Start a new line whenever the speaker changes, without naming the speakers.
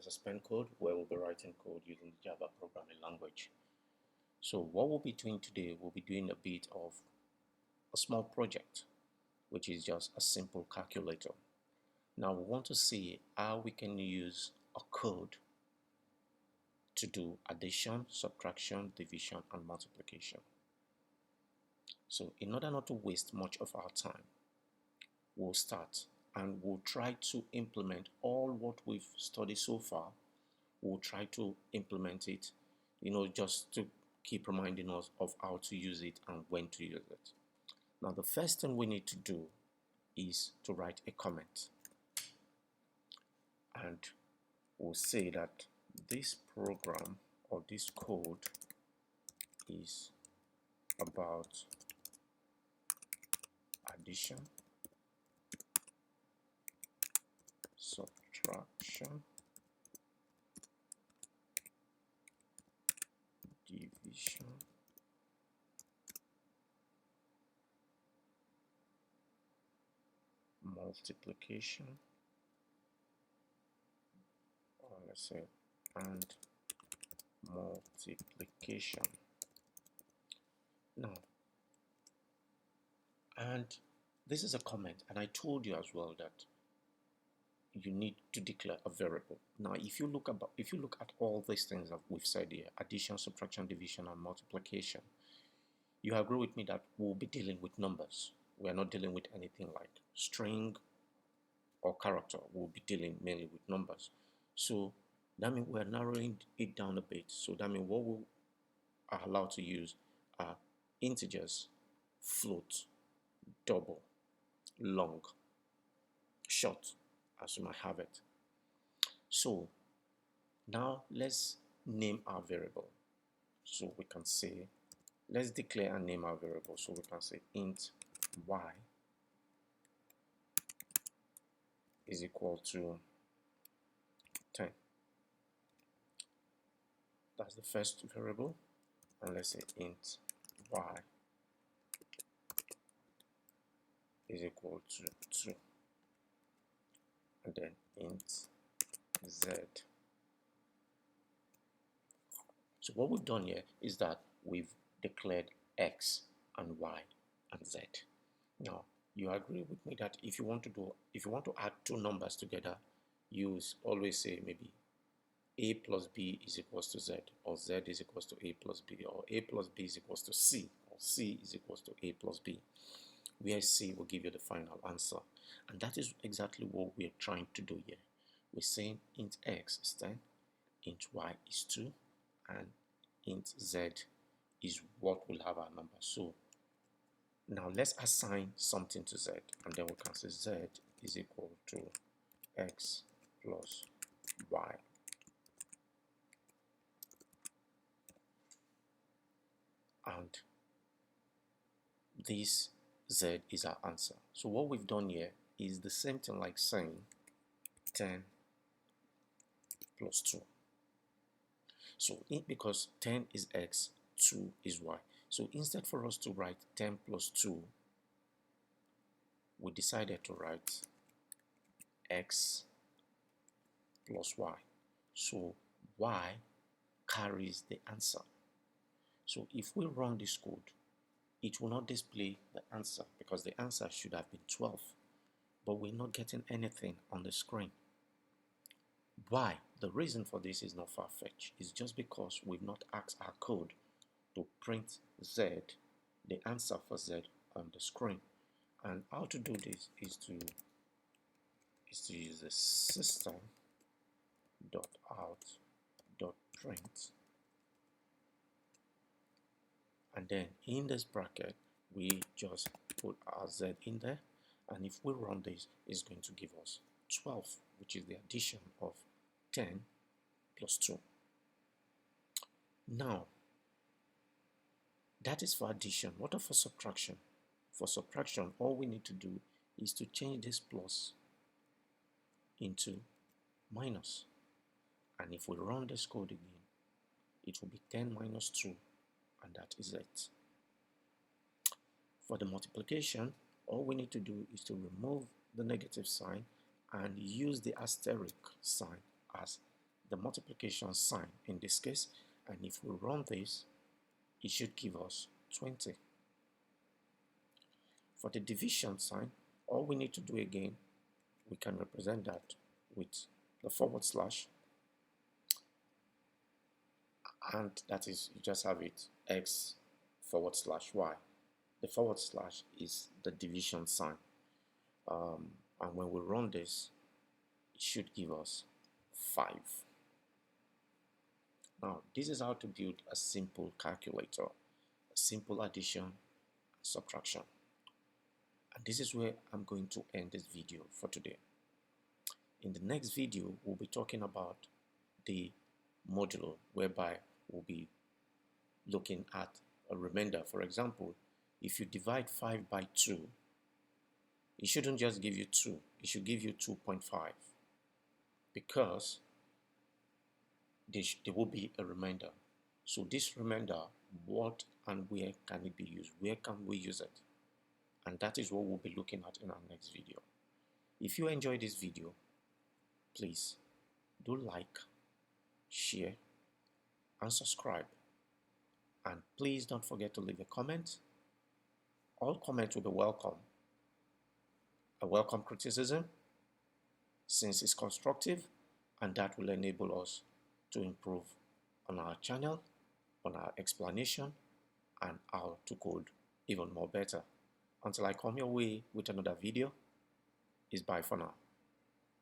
is a spell code where we'll be writing code using the Java programming language. So what we'll be doing today, we'll be doing a bit of a small project, which is just a simple calculator. Now we want to see how we can use a code to do addition, subtraction, division, and multiplication. So in order not to waste much of our time, we'll start and we'll try to implement all what we've studied so far. We'll try to implement it, just to keep reminding us of how to use it and when to use it. Now, the first thing we need to do is to write a comment. And we'll say that this program or this code is about addition, subtraction, division, multiplication, or let's say and multiplication. Now, and this is a comment, and I told you as well that you need to declare a variable. Now, if you look at all these things that we've said here, addition, subtraction, division, and multiplication, you agree with me that we'll be dealing with numbers. We are not dealing with anything like string or character. We'll be dealing mainly with numbers. So that means we're narrowing it down a bit. So that means what we are allowed to use are integers, float, double, long, short, as you might have it. So now let's name our variable. So we can say, let's declare and name our variable. So we can say int y is equal to 10. That's the first variable. And let's say int y is equal to 2. And then int z. So what we've done here is that we've declared x and y and z. Now, you agree with me that if you want to add two numbers together, you always say maybe a plus b is equals to z, or z is equals to a plus b, or a plus b is equals to c, or c is equals to a plus b, where c will give you the final answer. And that is exactly what we're trying to do here. We're saying int x is 10, int y is 2, and int z is what will have our number. So now let's assign something to z, and then we can say z is equal to x plus y. And this z is our answer. So what we've done here is the same thing like saying 10 plus 2. So because 10 is x, 2 is y. So instead for us to write 10 plus 2, we decided to write x plus y. So y carries the answer. So if we run this code, it will not display the answer because the answer should have been 12, but we're not getting anything on the screen. Why? The reason for this is not far-fetched. It's just because we've not asked our code to print z, the answer for z, on the screen. And how to do this is to use the system.out.print, and then in this bracket we just put our z in there, and if we run this, it's going to give us 12, which is the addition of 10 plus 2. Now, that is for addition. What for subtraction? For subtraction, all we need to do is to change this plus into minus. And if we run this code again, it will be 10 minus 2, and that is it. For the multiplication, all we need to do is to remove the negative sign and use the asterisk sign as the multiplication sign in this case, and if we run this, it should give us 20. For the division sign, all we need to do again, we can represent that with the forward slash, and that is, you just have it x forward slash y. The forward slash is the division sign, and when we run this, it should give us 5. Now, this is how to build a simple calculator, a simple addition and subtraction. And this is where I'm going to end this video for today. In the next video, we'll be talking about the modulo, whereby we'll be looking at a remainder. For example, if you divide 5 by 2, it shouldn't just give you 2, it should give you 2.5, because there will be a remainder. So this remainder, what and where can it be used? Where can we use it? And that is what we'll be looking at in our next video. If you enjoyed this video, please do like, share, and subscribe. And please don't forget to leave a comment. All comments will be welcome. I welcome criticism, since it's constructive, and that will enable us to improve on our channel, on our explanation, and how to code even more better. Until I come your way with another video, it's bye for now.